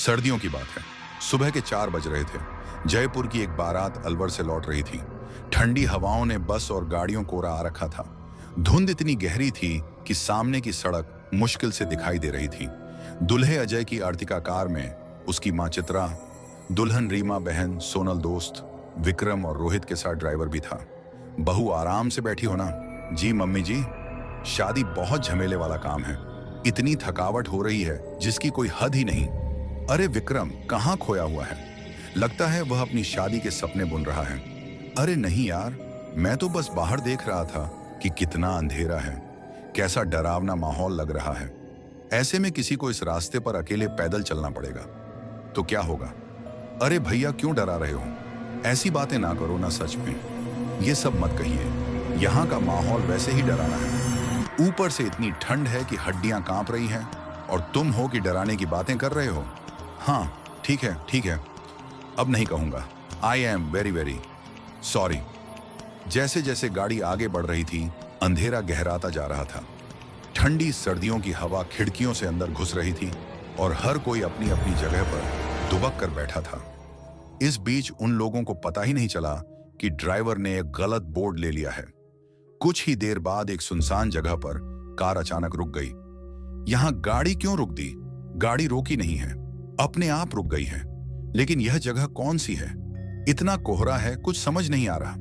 सर्दियों की बात है। सुबह के 4 बज रहे थे। जयपुर की एक बारात अलवर से लौट रही थी। ठंडी हवाओं ने बस और गाड़ियों को आ रखा था। धुंध इतनी गहरी थी कि सामने की सड़क मुश्किल से दिखाई दे रही थी। दुल्हे अजय की अर्टिका कार में उसकी माँ चित्रा, दुल्हन रीमा बहन, सोनल दोस्त, विक्रम और रोहित के साथ ड्राइवर भी था। बहू आराम से बैठी हो ना? जी मम्मी जी। शादी बहुत झमेले वाला काम है। इतनी थकावट हो रही है जिसकी कोई हद ही नहीं। अरे विक्रम कहाँ खोया हुआ है? लगता है वह अपनी शादी के सपने बुन रहा है। अरे नहीं यार, मैं तो बस बाहर देख रहा था कि कितना अंधेरा है, कैसा डरावना माहौल लग रहा है। ऐसे में किसी को इस रास्ते पर अकेले पैदल चलना पड़ेगा तो क्या होगा? अरे भैया क्यों डरा रहे हो? ऐसी बातें ना करो ना, सच में ये सब मत कहिए। यहाँ का माहौल वैसे ही डराना है। ऊपर से इतनी ठंड है कि हड्डियां कांप रही हैं और तुम हो कि डराने की बातें कर रहे हो। हाँ ठीक है ठीक है, अब नहीं कहूंगा। I am very very sorry. जैसे जैसे गाड़ी आगे बढ़ रही थी, अंधेरा गहराता जा रहा था। ठंडी सर्दियों की हवा खिड़कियों से अंदर घुस रही थी और हर कोई अपनी अपनी जगह पर दुबक कर बैठा था। इस बीच उन लोगों को पता ही नहीं चला कि ड्राइवर ने एक गलत बोर्ड ले लिया है। कुछ ही देर बाद एक सुनसान जगह पर कार अचानक रुक गई। यहां गाड़ी क्यों रुक दी? गाड़ी रोकी नहीं है, अपने आप रुक गई है। लेकिन यह जगह कौन सी है? इतना कोहरा है, कुछ समझ नहीं आ रहा।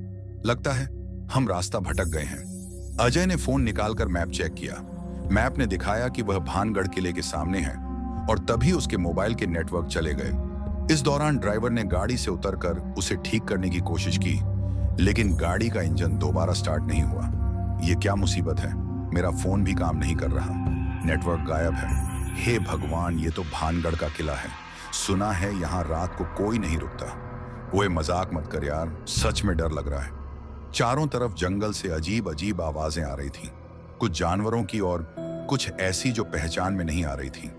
लगता है हम रास्ता भटक गए हैं। अजय ने फोन निकालकर मैप चेक किया। मैप ने दिखाया कि वह भानगढ़ किले के सामने है और तभी उसके मोबाइल के नेटवर्क चले गए। इस दौरान ड्राइवर ने गाड़ी से उतरकर उसे ठीक करने की कोशिश की, लेकिन गाड़ी का इंजन दोबारा स्टार्ट नहीं हुआ। यह क्या मुसीबत है? मेरा फोन भी काम नहीं कर रहा, नेटवर्क गायब है। हे भगवान, ये तो भानगढ़ का किला है। सुना है यहाँ रात को कोई नहीं रुकता। ओए मजाक मत कर यार, सच में डर लग रहा है। चारों तरफ जंगल से अजीब अजीब आवाजें आ रही थीं, कुछ जानवरों की और कुछ ऐसी जो पहचान में नहीं आ रही थी।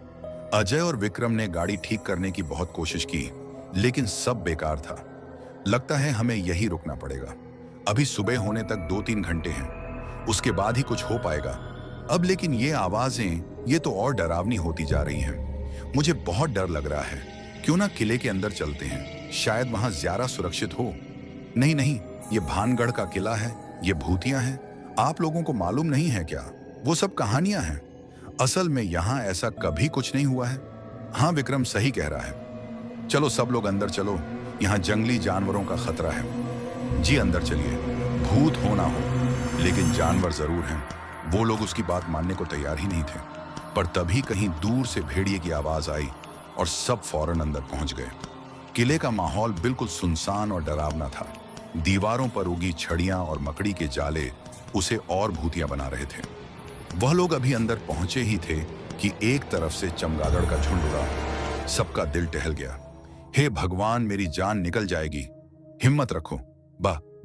अजय और विक्रम ने गाड़ी ठीक करने की बहुत कोशिश की, लेकिन सब बेकार था। लगता है हमें यही रुकना पड़ेगा। अभी सुबह होने तक 2-3 घंटे हैं, उसके बाद ही कुछ हो पाएगा। अब लेकिन ये आवाजें, ये तो और डरावनी होती जा रही हैं। मुझे बहुत डर लग रहा है। क्यों ना किले के अंदर चलते हैं, शायद वहां ज्यादा सुरक्षित हो। नहीं नहीं, ये भानगढ़ का किला है, ये भूतियां हैं। आप लोगों को मालूम नहीं है क्या? वो सब कहानियां हैं। असल में यहाँ ऐसा कभी कुछ नहीं हुआ है। हाँ विक्रम सही कह रहा है। चलो सब लोग अंदर चलो, यहाँ जंगली जानवरों का खतरा है। जी अंदर चलिए। भूत हो ना हो, लेकिन जानवर जरूर हैं। वो लोग उसकी बात मानने को तैयार ही नहीं थे। पर तभी कहीं दूर से भेड़िए की आवाज आई और सब फौरन अंदर पहुंच गए। किले का माहौल बिल्कुल सुनसान और डरावना था। दीवारों पर उगी छड़ियां और मकड़ी के जाले उसे और भूतिया बना रहे थे। वह लोग अभी अंदर पहुंचे ही थे कि एक तरफ से चमगादड़ का झुंड उड़ा। सबका दिल टहल गया। हे भगवान, मेरी जान निकल जाएगी। हिम्मत रखो,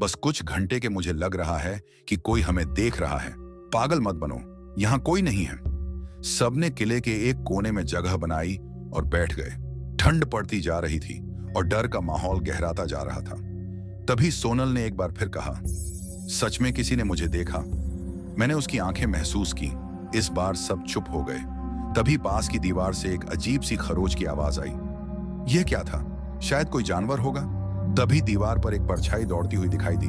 बस कुछ घंटे के मुझे लग रहा है कि कोई हमें देख रहा है। पागल मत बनो, यहाँ कोई नहीं है। सबने किले के एक कोने में जगह बनाई और बैठ गए। ठंड पड़ती जा रही थी और डर का माहौल गहराता जा रहा था। तभी सोनल ने एक बार फिर कहा, सच में किसी ने मुझे देखा। मैंने उसकी आंखें महसूस की। इस बार सब चुप हो गए। तभी पास की दीवार से एक अजीब सी खरोच की आवाज आई। यह क्या था? शायद कोई जानवर होगा। तभी दीवार पर एक परछाई दौड़ती हुई दिखाई दी।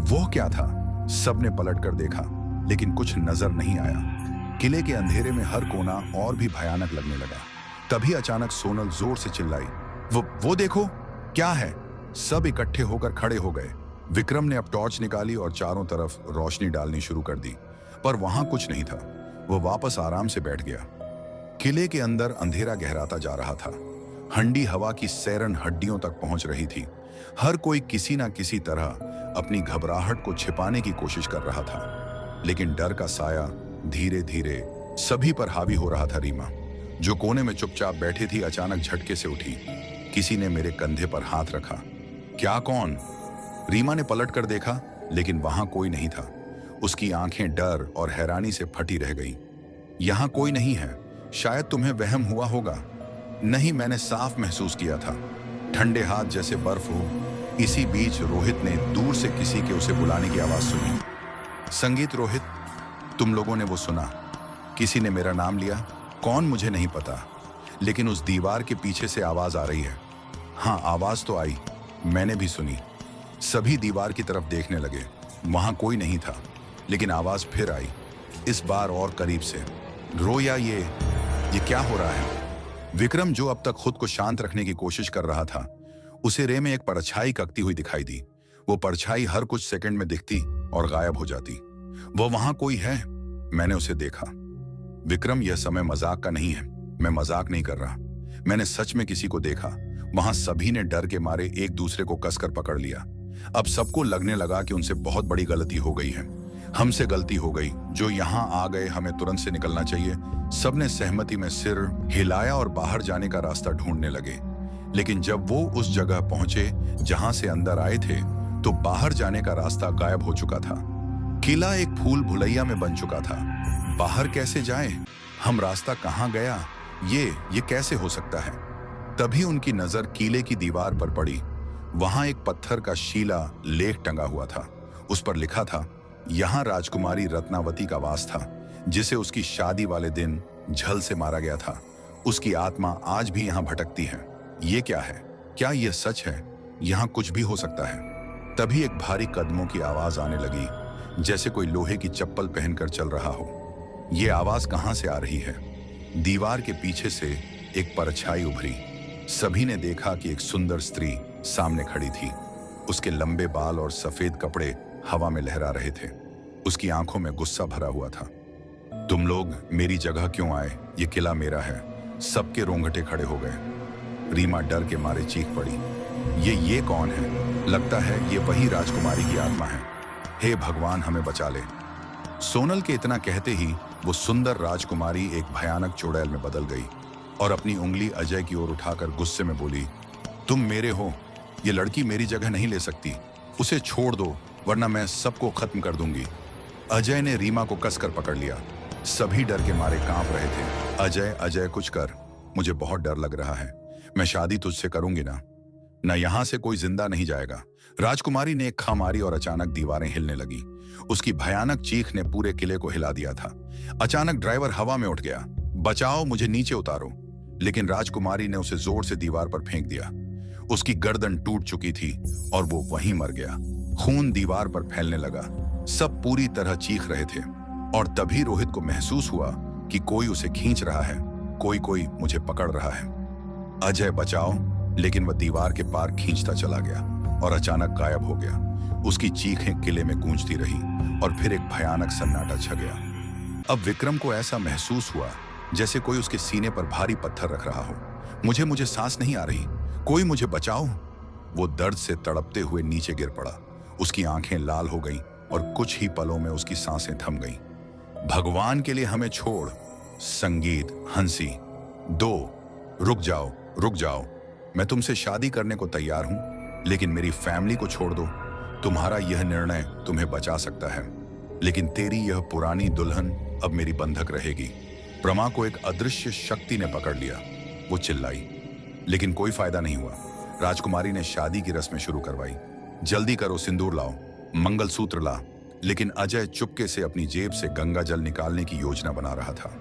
वो क्या था? सबने पलटकर देखा, लेकिन कुछ नजर नहीं आया। किले के अंधेरे में हर कोना और भी भयानक लगने लगा। तभी अचानक सोनल जोर से चिल्लाई, वो देखो, क्या है? सब इकट्ठे होकर खड़े हो गए। विक्रम ने अब टॉर्च निकाली और चारों तरफ रोशनी डालनी शुरू कर दी, पर वहां कुछ नहीं था। वो वापस आराम से बैठ गया। किले के अंदर अंधेरा गहराता जा रहा था। ठंडी हवा की सैरन हड्डियों तक पहुंच रही थी। हर कोई किसी ना किसी तरह अपनी घबराहट को छिपाने की कोशिश कर रहा था, लेकिन डर का साया धीरे धीरे सभी पर हावी हो रहा था। रीमा, जो कोने में चुपचाप बैठी थी, अचानक झटके से उठी। किसी ने मेरे कंधे पर हाथ रखा। क्या? कौन? रीमा ने पलट कर देखा, लेकिन वहां कोई नहीं था। उसकी आंखें डर और हैरानी से फटी रह गईं। यहां कोई नहीं है, शायद तुम्हें वहम हुआ होगा। नहीं, मैंने साफ महसूस किया था, ठंडे हाथ जैसे बर्फ हो। इसी बीच रोहित ने दूर से किसी के उसे बुलाने की आवाज सुनी। संगीत, रोहित, तुम लोगों ने वो सुना? किसी ने मेरा नाम लिया। कौन मुझे नहीं पता, लेकिन उस दीवार के पीछे से आवाज आ रही है। हाँ, आवाज तो आई, मैंने भी सुनी। सभी दीवार की तरफ देखने लगे। वहां कोई नहीं था, लेकिन आवाज फिर आई, इस बार और करीब से। रोया, ये क्या हो रहा है? विक्रम, जो अब तक खुद को शांत रखने की कोशिश कर रहा था, उसे रे में एक परछाई ककती हुई दिखाई दी। वो परछाई हर कुछ सेकंड में दिखती और गायब हो जाती। वो वहां कोई है, मैंने उसे देखा। विक्रम, यह समय मजाक का नहीं है, मैं मजाक नहीं कर रहा। मैंने सच में किसी को देखा। वहां सभी ने डर के मारे एक दूसरे को कसकर पकड़ लिया। अब सबको लगने लगा कि उनसे बहुत बड़ी गलती हो गई है। हमसे गलती हो गई, जो यहाँ आ गए, हमें तुरंत से निकलना चाहिए। सबने सहमति में सिर हिलाया और बाहर जाने का रास्ता ढूंढने लगे। लेकिन जब वो उस जगह पहुंचे जहां से अंदर आए थे, तो बाहर जाने का रास्ता गायब हो चुका था। किला एक फूल भुलैया में बन चुका था। बाहर कैसे जाएं? हम रास्ता कहां गया? ये कैसे हो सकता है? तभी उनकी नजर किले की दीवार पर पड़ी। वहां एक पत्थर का शीला लेख टंगा हुआ था। उस पर लिखा था, यहां राजकुमारी रत्नावती का वास था, जिसे उसकी शादी वाले दिन झल से मारा गया था। उसकी आत्मा आज भी यहां भटकती है। ये क्या है? क्या यह सच है? यहां कुछ भी हो सकता है। तभी एक भारी कदमों की आवाज आने लगी, जैसे कोई लोहे की चप्पल पहनकर चल रहा हो। ये आवाज कहां से आ रही है? दीवार के पीछे से एक परछाई उभरी। सभी ने देखा कि एक सुंदर स्त्री सामने खड़ी थी। उसके लंबे बाल और सफेद कपड़े हवा में लहरा रहे थे। उसकी आंखों में गुस्सा भरा हुआ था। तुम लोग मेरी जगह क्यों आए? ये किला मेरा है। सबके रोंगटे खड़े हो गए। रीमा डर के मारे चीख पड़ी, ये कौन है? लगता है ये वही राजकुमारी की आत्मा है। हे भगवान, हमें बचा ले। सोनल के इतना कहते ही वो सुंदर राजकुमारी एक भयानक चुड़ैल में बदल गई और अपनी उंगली अजय की ओर उठाकर गुस्से में बोली, तुम मेरे हो, ये लड़की मेरी जगह नहीं ले सकती। उसे छोड़ दो, वरना मैं सबको खत्म कर दूंगी। अजय ने रीमा को कसकर पकड़ लिया। सभी डर के मारे कांप रहे थे। अजय कुछ कर, मुझे बहुत डर लग रहा है। मैं शादी तुझसे करूंगी ना यहां से कोई जिंदा नहीं जाएगा। राजकुमारी ने एक खा मारी और अचानक दीवारें हिलने लगी। उसकी भयानक चीख ने पूरे किले को हिला दिया था। अचानक ड्राइवर हवा में उठ गया, बचाओ, मुझे नीचे उतारो। लेकिन राजकुमारी ने उसे जोर से दीवार पर फेंक दिया। उसकी गर्दन टूट चुकी थी और वो वहीं मर गया। खून दीवार पर फैलने लगा। सब पूरी तरह चीख रहे थे और तभी रोहित को महसूस हुआ कि कोई उसे खींच रहा है, कोई मुझे पकड़ रहा है। अजय, बचाओ। लेकिन वह दीवार के पार खींचता चला गया और अचानक गायब हो गया। उसकी चीखें किले में गूंजती रही और फिर एक भयानक सन्नाटा छा गया। अब विक्रम को ऐसा महसूस हुआ जैसे कोई उसके सीने पर भारी पत्थर रख रहा हो। मुझे सांस नहीं आ रही, कोई मुझे बचाओ। वो दर्द से तड़पते हुए नीचे गिर पड़ा। उसकी आंखें लाल हो गईं और कुछ ही पलों में उसकी सांसें थम गईं। भगवान के लिए हमें छोड़। संगीत, हंसी, रुक जाओ। मैं तुमसे शादी करने को तैयार हूं, लेकिन मेरी फैमिली को छोड़ दो। तुम्हारा यह निर्णय तुम्हें बचा सकता है, लेकिन तेरी यह पुरानी दुल्हन अब मेरी बंधक रहेगी। प्रमा को एक अदृश्य शक्ति ने पकड़ लिया। वो चिल्लाई, लेकिन कोई फायदा नहीं हुआ। राजकुमारी ने शादी की रस्में शुरू करवाई। जल्दी करो, सिंदूर लाओ, मंगलसूत्र ला। लेकिन अजय चुपके से अपनी जेब से गंगा जल निकालने की योजना बना रहा था।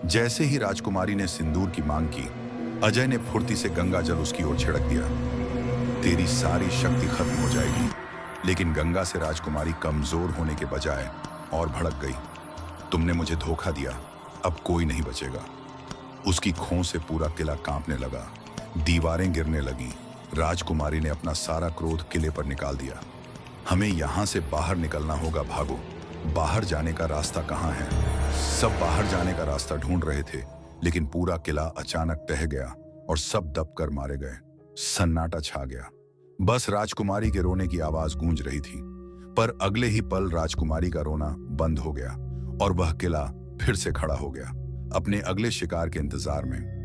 जैसे ही राजकुमारी ने सिंदूर की मांग की, अजय ने फुर्ती से गंगा जल उसकी ओर छिड़क दिया। तेरी सारी शक्ति खत्म हो जाएगी। लेकिन गंगा से राजकुमारी कमजोर होने के बजाय और भड़क गई। तुमने मुझे धोखा दिया, अब कोई नहीं बचेगा। उसकी खों से पूरा किला कांपने लगा। दीवारें गिरने लगी। राजकुमारी ने अपना सारा क्रोध किले पर निकाल दिया। हमें यहां से बाहर निकलना होगा, भागो। बाहर जाने का रास्ता कहां है? सब बाहर जाने का रास्ता ढूंढ रहे थे, लेकिन पूरा किला अचानक टह गया और सब दबकर मारे गए। सन्नाटा छा गया। बस राजकुमारी के रोने की आवाज गूंज रही थी। पर अगले ही पल राजकुमारी का रोना बंद हो गया और वह किला फिर से खड़ा हो गया, अपने अगले शिकार के इंतजार में।